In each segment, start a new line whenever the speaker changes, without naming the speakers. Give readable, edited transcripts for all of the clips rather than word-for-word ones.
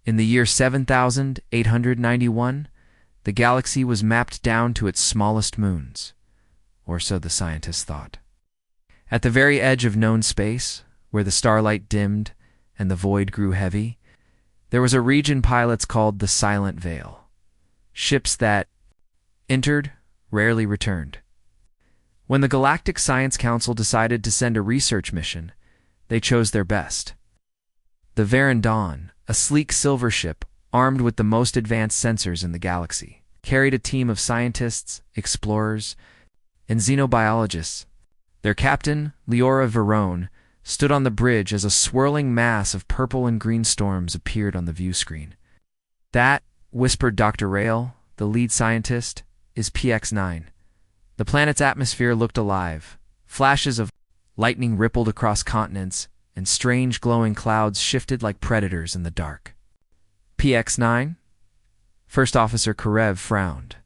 In the year 7891, the galaxy was mapped down to its smallest moons, or so the scientists thought. At the very edge of known space, where the starlight dimmed and the void grew heavy, there was a region pilots called the Silent Veil. Ships that entered rarely returned. When the Galactic Science Council decided to send a research mission, they chose their best. The Dawn, a sleek silver ship armed with the most advanced sensors in the galaxy, carried a team of scientists, explorers, and xenobiologists. Their captain, Leora Verone, stood on the bridge as a swirling mass of purple and green storms appeared on the view screen. "That," whispered Dr. Rail, the lead scientist, "is PX9. The planet's atmosphere looked alive. Flashes of lightning rippled across continents, and strange glowing clouds shifted like predators in the dark." "PX9?" First Officer Karev frowned.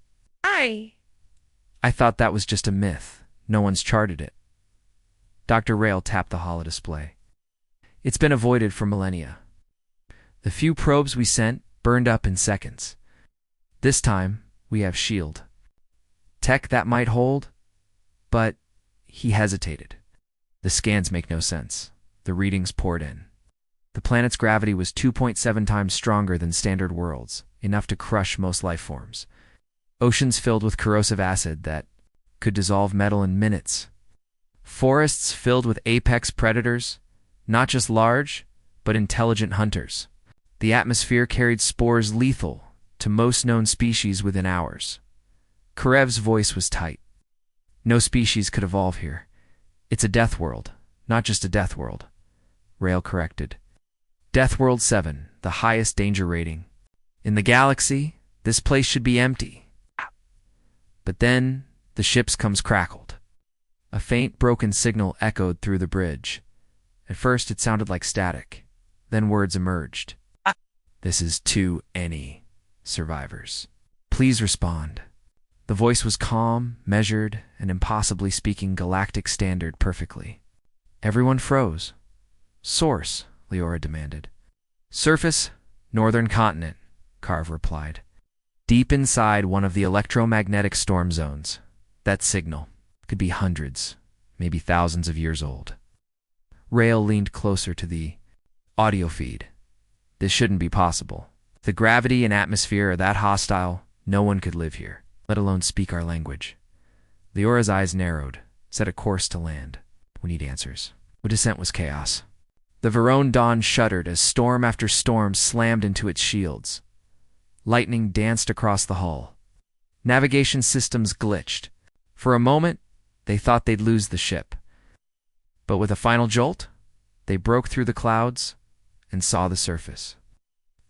I
thought that was just a myth. No one's charted it." Dr. Rail tapped the holodisplay. "It's been avoided for millennia. The few probes we sent burned up in seconds. This time, we have SHIELD. Tech that might hold, but..." He hesitated. "The scans make no sense." The readings poured in. The planet's gravity was 2.7 times stronger than standard worlds, enough to crush most life forms. Oceans filled with corrosive acid that could dissolve metal in minutes. Forests filled with apex predators, not just large, but intelligent hunters. The atmosphere carried spores lethal to most known species within hours. Karev's voice was tight. "No species could evolve here. It's a death world, not just a death world," Rail corrected. "Death World 7, the highest danger rating. In the galaxy, this place should be empty." But then, the ship's comes crackled. A faint, broken signal echoed through the bridge. At first, it sounded like static. Then words emerged. "This is to any survivors. Please respond." The voice was calm, measured, and impossibly speaking Galactic standard perfectly. Everyone froze. "Source," Leora demanded. "Surface, northern continent," Carve replied. "Deep inside one of the electromagnetic storm zones. That signal could be hundreds, maybe thousands of years old." Rail leaned closer to the audio feed. "This shouldn't be possible. The gravity and atmosphere are that hostile, no one could live here, let alone speak our language." Leora's eyes narrowed. "Set a course to land. We need answers." The descent was chaos. The Verone Dawn shuddered as storm after storm slammed into its shields. Lightning danced across the hull. Navigation systems glitched. For a moment, they thought they'd lose the ship. But with a final jolt, they broke through the clouds and saw the surface.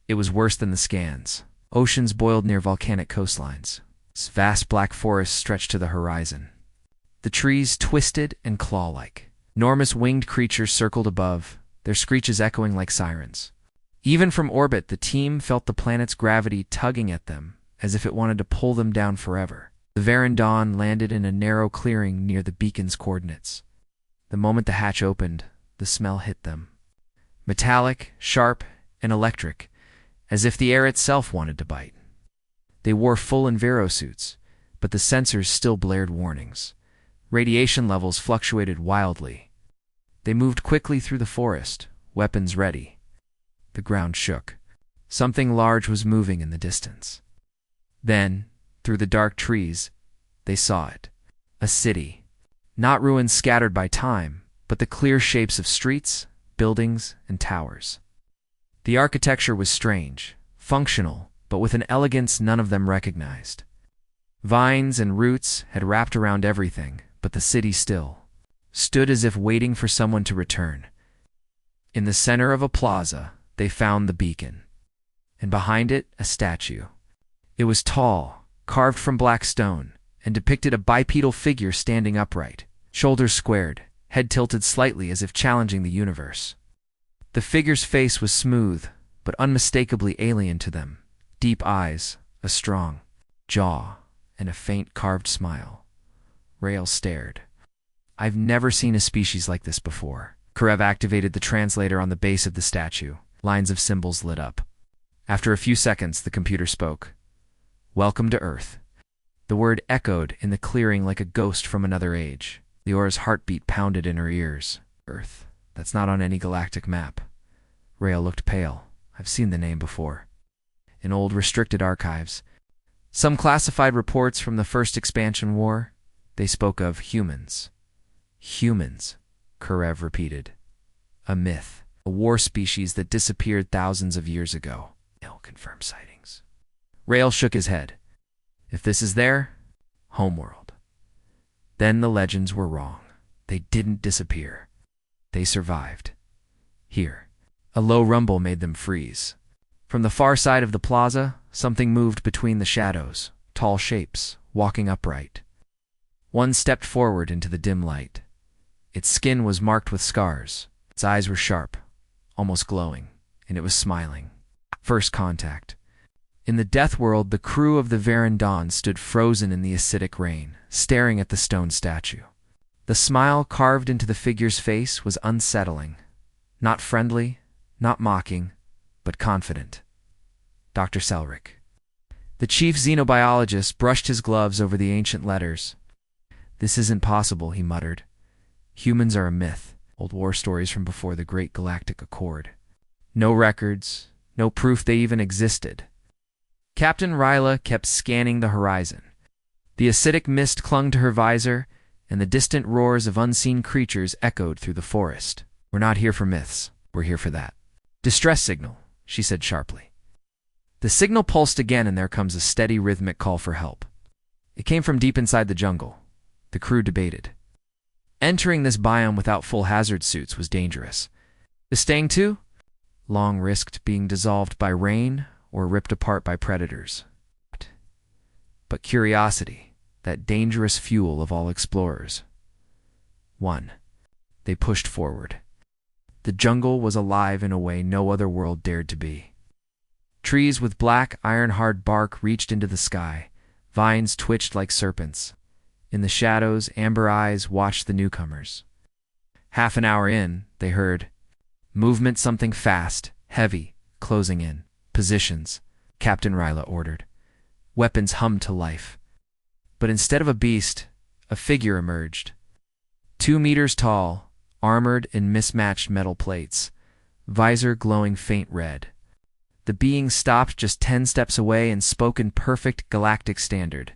It was worse than the scans. Oceans boiled near volcanic coastlines. Vast black forests stretched to the horizon. The trees twisted and claw-like. Enormous winged creatures circled above, their screeches echoing like sirens. Even from orbit, the team felt the planet's gravity tugging at them, as if it wanted to pull them down forever. The Dawn landed in a narrow clearing near the beacon's coordinates. The moment the hatch opened, the smell hit them. Metallic, sharp, and electric, as if the air itself wanted to bite. They wore full Enviro suits, but the sensors still blared warnings. Radiation levels fluctuated wildly. They moved quickly through the forest, weapons ready. The ground shook. Something large was moving in the distance. Then, through the dark trees, they saw it. A city. Not ruins scattered by time, but the clear shapes of streets, buildings, and towers. The architecture was strange, functional, but with an elegance none of them recognized. Vines and roots had wrapped around everything, but the city still stood as if waiting for someone to return. In the center of a plaza, they found the beacon, and behind it, a statue. It was tall, carved from black stone, and depicted a bipedal figure standing upright, shoulders squared, head tilted slightly as if challenging the universe. The figure's face was smooth, but unmistakably alien to them. Deep eyes, a strong jaw, and a faint carved smile. Rail stared. "I've never seen a species like this before." Karev activated the translator on the base of the statue. Lines of symbols lit up. After a few seconds, the computer spoke. "Welcome to Earth." The word echoed in the clearing like a ghost from another age. Leora's heartbeat pounded in her ears. Earth. That's not on any galactic map. Rael looked pale. I've seen the name before. In old restricted archives. Some classified reports from the first expansion war. They spoke of humans. Humans, Karev repeated. A myth. A war species that disappeared thousands of years ago. No confirmed sightings. Rael shook his head. If this is their homeworld, then the legends were wrong. They didn't disappear. They survived. Here. A low rumble made them freeze. From the far side of the plaza, something moved between the shadows, tall shapes, walking upright. One stepped forward into the dim light. Its skin was marked with scars. Its eyes were sharp, almost glowing, and it was smiling. First contact. In the death world, the crew of the Verandon stood frozen in the acidic rain, staring at the stone statue. The smile carved into the figure's face was unsettling. Not friendly, not mocking, but confident. Dr. Selrick. The chief xenobiologist brushed his gloves over the ancient letters. This isn't possible, he muttered. Humans are a myth, old war stories from before the Great Galactic Accord. No records, no proof they even existed. Captain Ryla kept scanning the horizon. The acidic mist clung to her visor, and the distant roars of unseen creatures echoed through the forest. We're not here for myths. We're here for that. Distress signal, she said sharply. The signal pulsed again, and there comes a steady rhythmic call for help. It came from deep inside the jungle. The crew debated. Entering this biome without full hazard suits was dangerous. Staying too? Long risked being dissolved by rain or ripped apart by predators. But curiosity, that dangerous fuel of all explorers. 1. They pushed forward. The jungle was alive in a way no other world dared to be. Trees with black, iron-hard bark reached into the sky. Vines twitched like serpents. In the shadows, amber eyes watched the newcomers. Half an hour in, they heard movement, something fast, heavy, closing in. Positions, Captain Ryla ordered. Weapons hummed to life. But instead of a beast, a figure emerged. 2 meters tall, armored in mismatched metal plates, visor glowing faint red. The being stopped just 10 steps away and spoke in perfect galactic standard.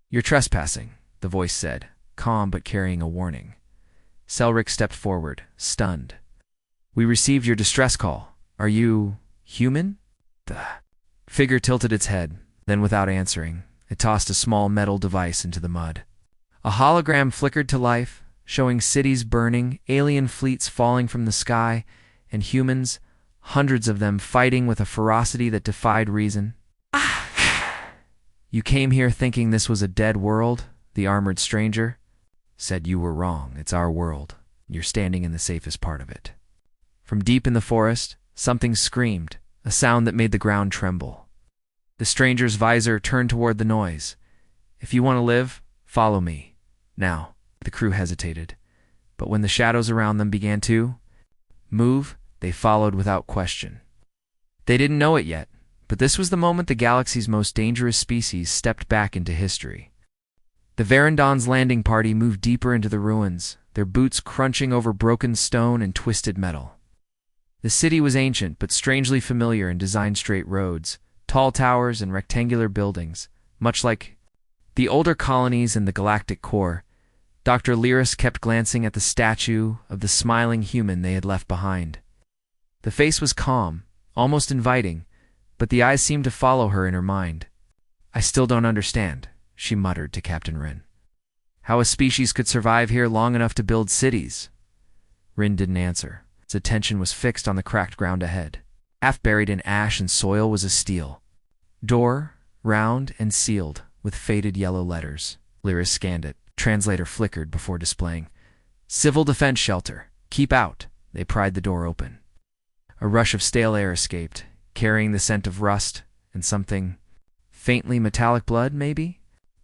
You're trespassing, the voice said, calm but carrying a warning. Selrick stepped forward, stunned. We received your distress call. Are you human? The figure tilted its head, then without answering, it tossed a small metal device into the mud. A hologram flickered to life, showing cities burning, alien fleets falling from the sky, and humans, hundreds of them fighting with a ferocity that defied reason. You came here thinking this was a dead world, the armored stranger said. You were wrong. It's our world. You're standing in the safest part of it. From deep in the forest, something screamed, a sound that made the ground tremble. The stranger's visor turned toward the noise. If you want to live, follow me. Now, the crew hesitated, but when the shadows around them began to move, they followed without question. They didn't know it yet, but this was the moment the galaxy's most dangerous species stepped back into history. The Verandon's landing party moved deeper into the ruins, their boots crunching over broken stone and twisted metal. The city was ancient but strangely familiar in designed straight roads, tall towers and rectangular buildings, much like the older colonies in the galactic core. Dr. Lyris kept glancing at the statue of the smiling human they had left behind. The face was calm, almost inviting, but the eyes seemed to follow her in her mind. I still don't understand, she muttered to Captain Rin. How a species could survive here long enough to build cities. Rin didn't answer. His attention was fixed on the cracked ground ahead. Half buried in ash and soil was a steel door, round and sealed, with faded yellow letters. Lyris scanned it. Translator flickered before displaying. Civil Defense Shelter. Keep out. They pried the door open. A rush of stale air escaped, carrying the scent of rust and something faintly metallic blood, maybe?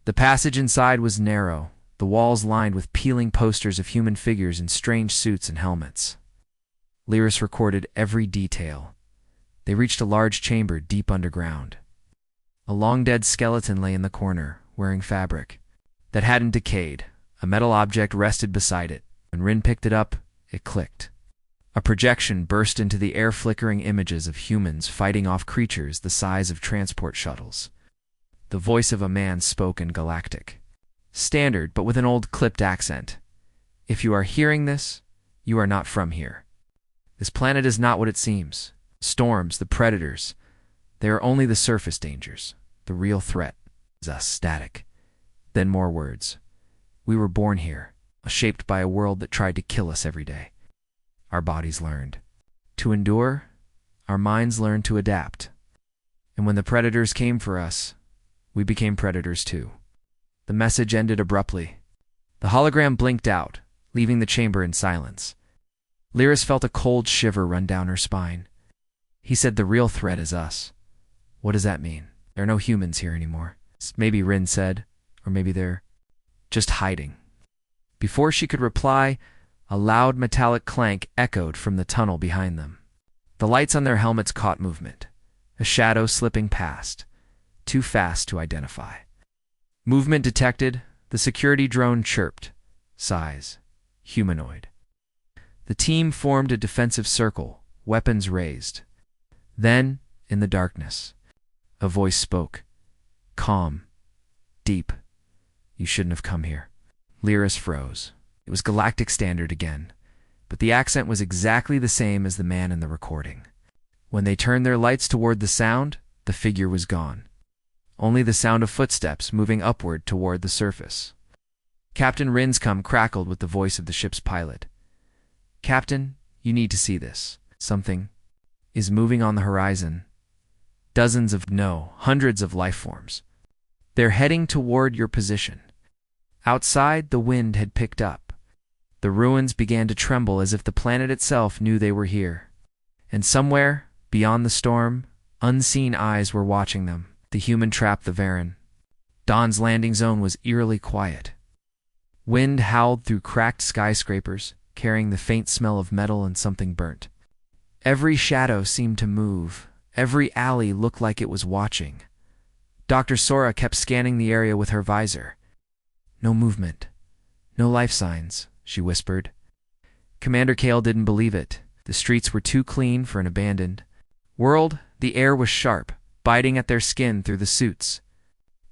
The passage inside was narrow, the walls lined with peeling posters of human figures in strange suits and helmets. Lyris recorded every detail. They reached a large chamber deep underground. A long-dead skeleton lay in the corner, wearing fabric that hadn't decayed. A metal object rested beside it. When Rin picked it up, it clicked. A projection burst into the air, flickering images of humans fighting off creatures the size of transport shuttles. The voice of a man spoke in Galactic, standard but with an old clipped accent. If you are hearing this, you are not from here. This planet is not what it seems. Storms, the predators, they are only the surface dangers. The real threat is us. Static. Then more words. We were born here, shaped by a world that tried to kill us every day. Our bodies learned to endure, our minds learned to adapt. And when the predators came for us, we became predators too. The message ended abruptly. The hologram blinked out, leaving the chamber in silence. Lyris felt a cold shiver run down her spine. He said the real threat is us. What does that mean? There are no humans here anymore. Maybe Rin said, or maybe they're just hiding. Before she could reply, a loud metallic clank echoed from the tunnel behind them. The lights on their helmets caught movement, a shadow slipping past, too fast to identify. Movement detected, the security drone chirped. Size, humanoid. The team formed a defensive circle, weapons raised. Then, in the darkness, a voice spoke. Calm, deep. You shouldn't have come here. Lyris froze. It was Galactic standard again, but the accent was exactly the same as the man in the recording. When they turned their lights toward the sound, the figure was gone. Only the sound of footsteps moving upward toward the surface. Captain Rinscombe crackled with the voice of the ship's pilot. Captain, you need to see this. Something is moving on the horizon. Hundreds of life forms. They're heading toward your position. Outside, the wind had picked up. The ruins began to tremble as if the planet itself knew they were here. And somewhere, beyond the storm, unseen eyes were watching them. The human trapped the Varen. Dawn's landing zone was eerily quiet. Wind howled through cracked skyscrapers, carrying the faint smell of metal and something burnt. Every shadow seemed to move. Every alley looked like it was watching. Dr. Sora kept scanning the area with her visor. No movement. No life signs, she whispered. Commander Kale didn't believe it. The streets were too clean for an abandoned world. The air was sharp, biting at their skin through the suits.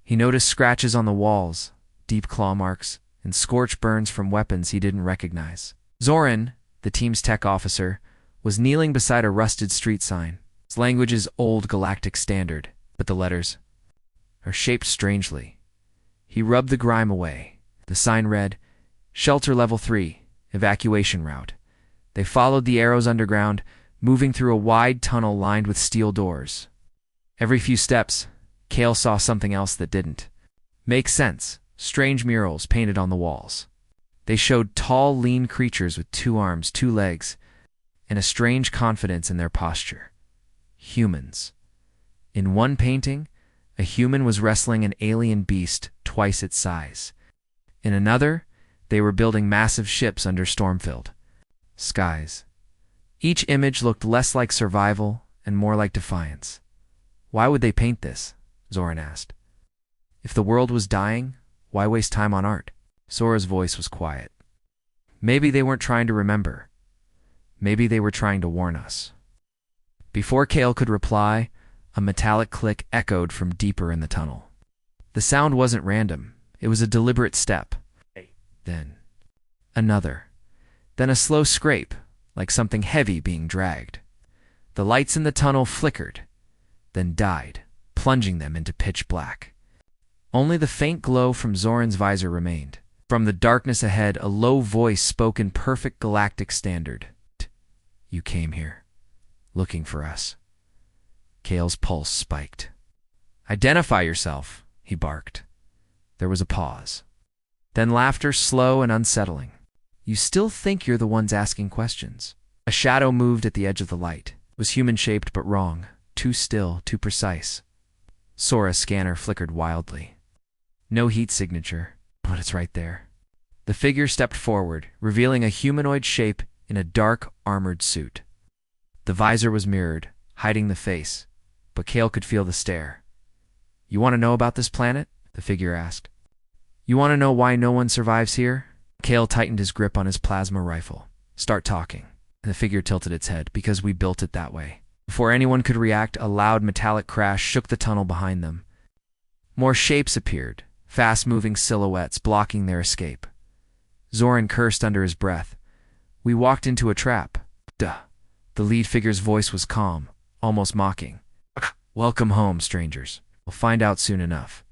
He noticed scratches on the walls, deep claw marks, and scorch burns from weapons he didn't recognize. Zoran, the team's tech officer, was kneeling beside a rusted street sign. Its language is old Galactic standard, but the letters are shaped strangely. He rubbed the grime away. The sign read, Shelter Level 3, Evacuation Route. They followed the arrows underground, moving through a wide tunnel lined with steel doors. Every few steps, Kale saw something else that didn't make sense. Strange murals painted on the walls. They showed tall, lean creatures with 2 arms, 2 legs, and a strange confidence in their posture. Humans. In one painting, a human was wrestling an alien beast twice its size. In another, they were building massive ships under storm-filled skies. Each image looked less like survival and more like defiance. Why would they paint this? Zoran asked. If the world was dying, why waste time on art? Sora's voice was quiet. Maybe they weren't trying to remember. Maybe they were trying to warn us. Before Kale could reply, a metallic click echoed from deeper in the tunnel. The sound wasn't random. It was a deliberate step. Then another. Then a slow scrape, like something heavy being dragged. The lights in the tunnel flickered, then died, plunging them into pitch black. Only the faint glow from Zoran's visor remained. From the darkness ahead, a low voice spoke in perfect Galactic standard. You came here, looking for us. Kale's pulse spiked. Identify yourself, he barked. There was a pause. Then laughter, slow and unsettling. You still think you're the ones asking questions. A shadow moved at the edge of the light. It was human-shaped but wrong. Too still, too precise. Sora's scanner flickered wildly. No heat signature, but it's right there. The figure stepped forward, revealing a humanoid shape in a dark, armored suit. The visor was mirrored, hiding the face, but Kale could feel the stare. "You want to know about this planet?" the figure asked. "You want to know why no one survives here?" Kale tightened his grip on his plasma rifle. "Start talking." The figure tilted its head. "Because we built it that way." Before anyone could react, a loud metallic crash shook the tunnel behind them. More shapes appeared, fast-moving silhouettes blocking their escape. Zoran cursed under his breath. "We walked into a trap." "Duh." The lead figure's voice was calm, almost mocking. "Welcome home, strangers. We'll find out soon enough.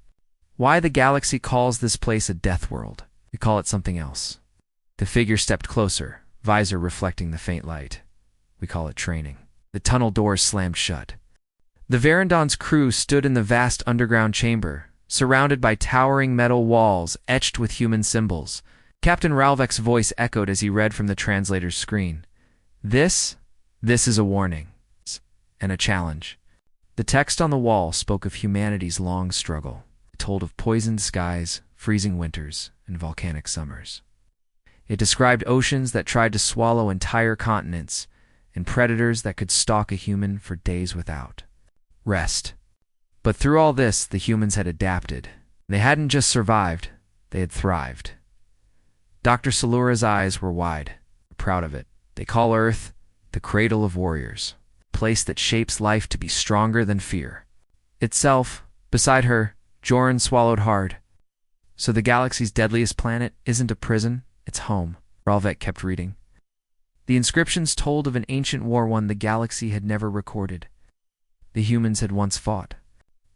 Why the galaxy calls this place a death world? We call it something else." The figure stepped closer, visor reflecting the faint light. "We call it training." The tunnel doors slammed shut. The Verendon's crew stood in the vast underground chamber, surrounded by towering metal walls etched with human symbols. Captain Ralvek's voice echoed as he read from the translator's screen. This is a warning and a challenge." The text on the wall spoke of humanity's long struggle. It told of poisoned skies, freezing winters, and volcanic summers. It described oceans that tried to swallow entire continents, and predators that could stalk a human for days without rest. But through all this, the humans had adapted. They hadn't just survived, they had thrived. Dr. Salura's eyes were wide, proud of it. "They call Earth the cradle of warriors, a place that shapes life to be stronger than fear." Itself, beside her, Joran swallowed hard. "So the galaxy's deadliest planet isn't a prison, it's home," Ralvek kept reading. The inscriptions told of an ancient war one the galaxy had never recorded. The humans had once fought.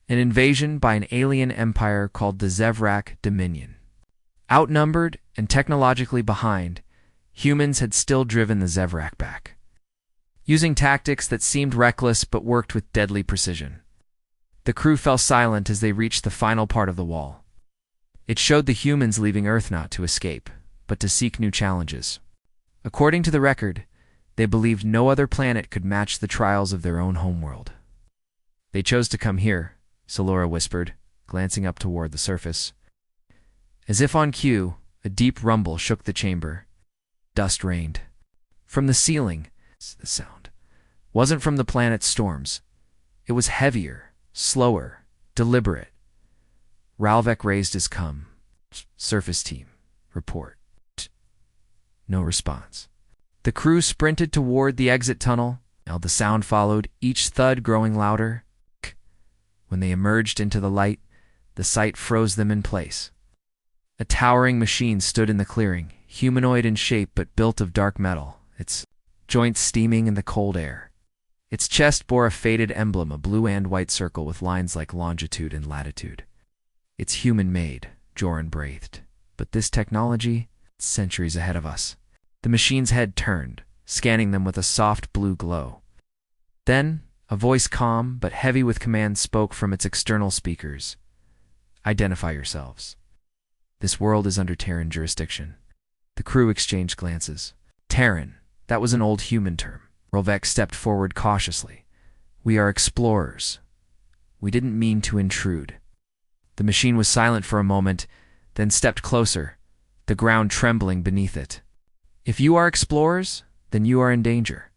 An invasion by an alien empire called the Zevrak Dominion. Outnumbered and technologically behind, humans had still driven the Zevrak back, using tactics that seemed reckless but worked with deadly precision. The crew fell silent as they reached the final part of the wall. It showed the humans leaving Earth not to escape, but to seek new challenges. According to the record, they believed no other planet could match the trials of their own homeworld. "They chose to come here," Salura whispered, glancing up toward the surface. As if on cue, a deep rumble shook the chamber. Dust rained. From the ceiling, the sound wasn't from the planet's storms. It was heavier, slower, deliberate. Ralvek raised his cum. "Surface team, report." No response. The crew sprinted toward the exit tunnel. Now the sound followed, each thud growing louder. When they emerged into the light, the sight froze them in place. A towering machine stood in the clearing, humanoid in shape but built of dark metal, its joints steaming in the cold air. Its chest bore a faded emblem, a blue and white circle with lines like longitude and latitude. "It's human-made," Joran breathed. "But this technology, it's centuries ahead of us." The machine's head turned, scanning them with a soft blue glow. Then, a voice calm but heavy with command spoke from its external speakers. "Identify yourselves. This world is under Terran jurisdiction." The crew exchanged glances. Terran, that was an old human term. Ralvek stepped forward cautiously. "We are explorers. We didn't mean to intrude." The machine was silent for a moment, then stepped closer, the ground trembling beneath it. "If you are explorers, then you are in danger.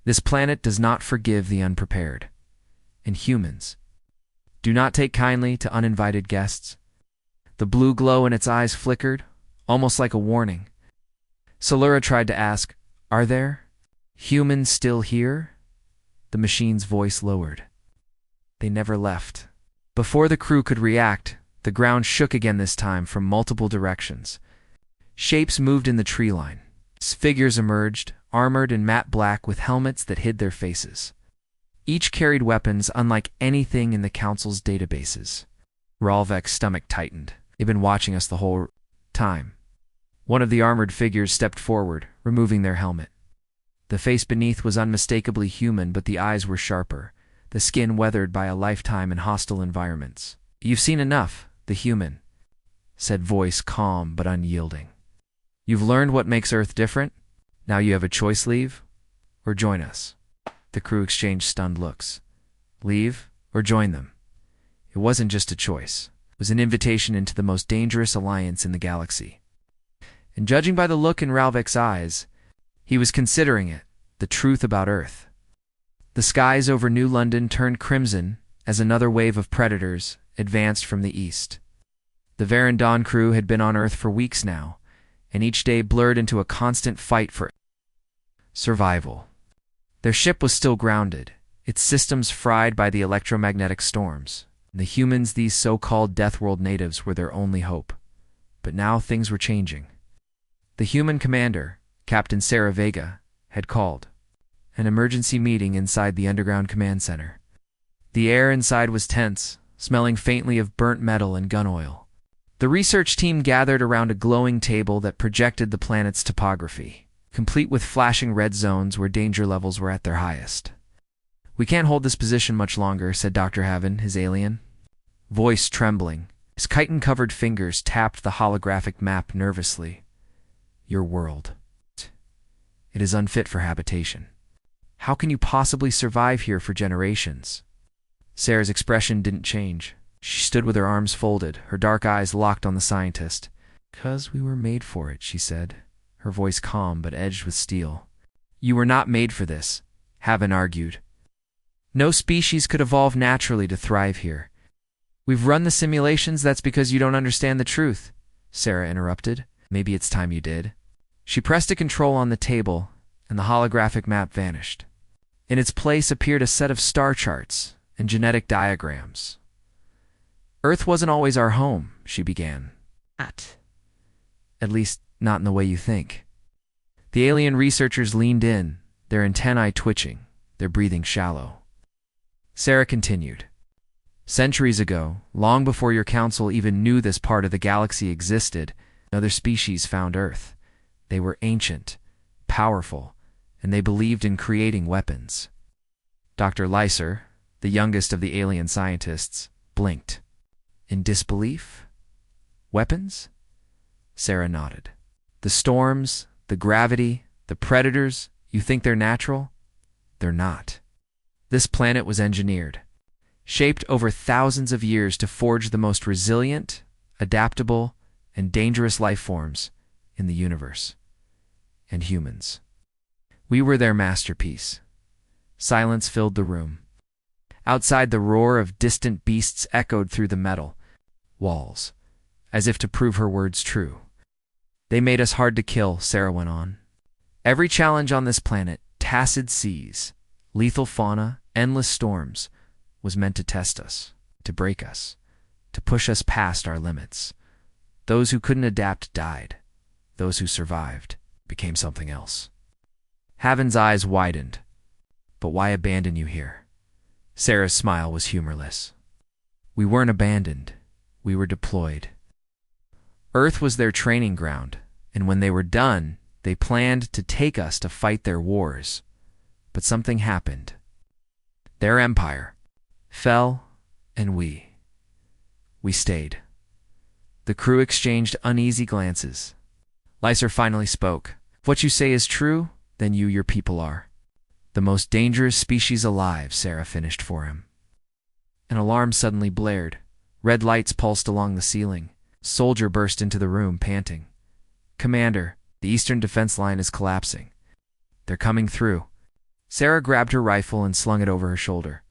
This planet does not forgive the unprepared. And humans do not take kindly to uninvited guests." The blue glow in its eyes flickered, almost like a warning. Salura tried to ask, "Are there humans still here?" The machine's voice lowered. "They never left." Before the crew could react, the ground shook again, this time from multiple directions. Shapes moved in the tree line. Figures emerged, armored in matte black with helmets that hid their faces. Each carried weapons unlike anything in the Council's databases. Ralvek's stomach tightened. "They've been watching us the whole time." One of the armored figures stepped forward, removing their helmet. The face beneath was unmistakably human, but the eyes were sharper, the skin weathered by a lifetime in hostile environments. "You've seen enough," the human said, voice calm but unyielding. "You've learned what makes Earth different. Now you have a choice: leave or join us." The crew exchanged stunned looks. Leave or join them? It wasn't just a choice. It was an invitation into the most dangerous alliance in the galaxy. And judging by the look in Ralvek's eyes, he was considering it, the truth about Earth. The skies over New London turned crimson as another wave of predators advanced from the east. The Verendon crew had been on Earth for weeks now, and each day blurred into a constant fight for survival. Their ship was still grounded, its systems fried by the electromagnetic storms. The humans, these so-called Death World natives, were their only hope. But now things were changing. The human commander, Captain Sarah Vega, had called an emergency meeting inside the underground command center. The air inside was tense, smelling faintly of burnt metal and gun oil. The research team gathered around a glowing table that projected the planet's topography, complete with flashing red zones where danger levels were at their highest. "We can't hold this position much longer," said Dr. Haven, his alien voice trembling. His chitin-covered fingers tapped the holographic map nervously. "Your world. It is unfit for habitation. How can you possibly survive here for generations?" Sarah's expression didn't change. She stood with her arms folded, her dark eyes locked on the scientist. "'Cause we were made for it," she said, her voice calm but edged with steel. "You were not made for this," Haven argued. "No species could evolve naturally to thrive here." "We've run the simulations, that's because you don't understand the truth," Sarah interrupted. "Maybe it's time you did." She pressed a control on the table, and the holographic map vanished. In its place appeared a set of star charts and genetic diagrams. "Earth wasn't always our home," she began. At least, not in the way you think." The alien researchers leaned in, their antennae twitching, their breathing shallow. Sarah continued. "Centuries ago, long before your council even knew this part of the galaxy existed, another species found Earth. They were ancient, powerful, and they believed in creating weapons." Dr. Lyser, the youngest of the alien scientists, blinked. "In disbelief? Weapons?" Sarah nodded. "The storms, the gravity, the predators, you think they're natural? They're not. This planet was engineered, shaped over thousands of years to forge the most resilient, adaptable, and dangerous life forms in the universe. And humans. We were their masterpiece." Silence filled the room. Outside, the roar of distant beasts echoed through the metal walls, as if to prove her words true. "They made us hard to kill," Sarah went on. "Every challenge on this planet, tacit seas, lethal fauna, endless storms, was meant to test us, to break us, to push us past our limits. Those who couldn't adapt died. Those who survived became something else." Haven's eyes widened. "But why abandon you here?" Sarah's smile was humorless. "We weren't abandoned. We were deployed. Earth was their training ground, and when they were done, they planned to take us to fight their wars. But something happened. Their empire fell, and we stayed." The crew exchanged uneasy glances. Lyser finally spoke. "If what you say is true, then your people are the most dangerous species alive," Sarah finished for him. An alarm suddenly blared. Red lights pulsed along the ceiling. A soldier burst into the room, panting. "Commander, the eastern defense line is collapsing. They're coming through." Sarah grabbed her rifle and slung it over her shoulder.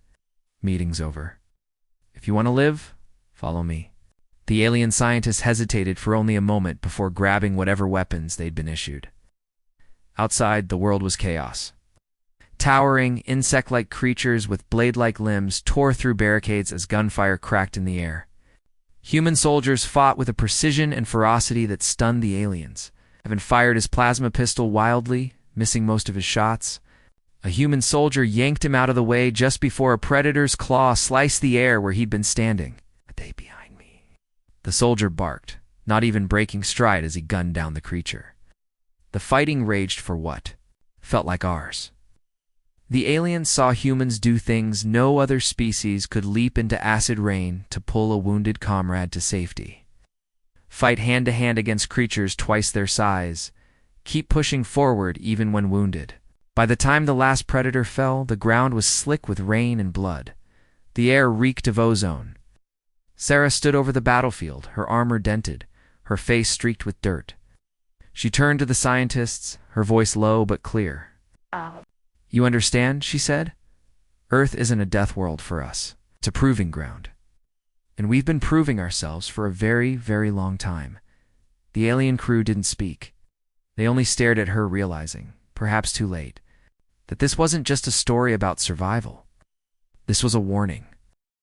"Meeting's over. If you want to live, follow me." The alien scientists hesitated for only a moment before grabbing whatever weapons they'd been issued. Outside, the world was chaos. Towering, insect-like creatures with blade-like limbs tore through barricades as gunfire cracked in the air. Human soldiers fought with a precision and ferocity that stunned the aliens. Haven fired his plasma pistol wildly, missing most of his shots. A human soldier yanked him out of the way just before a predator's claw sliced the air where he'd been standing. "Are they behind me?" The soldier barked, not even breaking stride as he gunned down the creature. The fighting raged for what felt like hours. The aliens saw humans do things no other species could: leap into acid rain to pull a wounded comrade to safety, fight hand-to-hand against creatures twice their size, keep pushing forward even when wounded. By the time the last predator fell, the ground was slick with rain and blood. The air reeked of ozone. Sarah stood over the battlefield, her armor dented, her face streaked with dirt. She turned to the scientists, her voice low but clear. "You understand?" she said. Earth isn't a death world for us. It's a proving ground. And we've been proving ourselves for a very, very long time. The alien crew didn't speak. They only stared at her, realizing, perhaps too late, that this wasn't just a story about survival. This was a warning.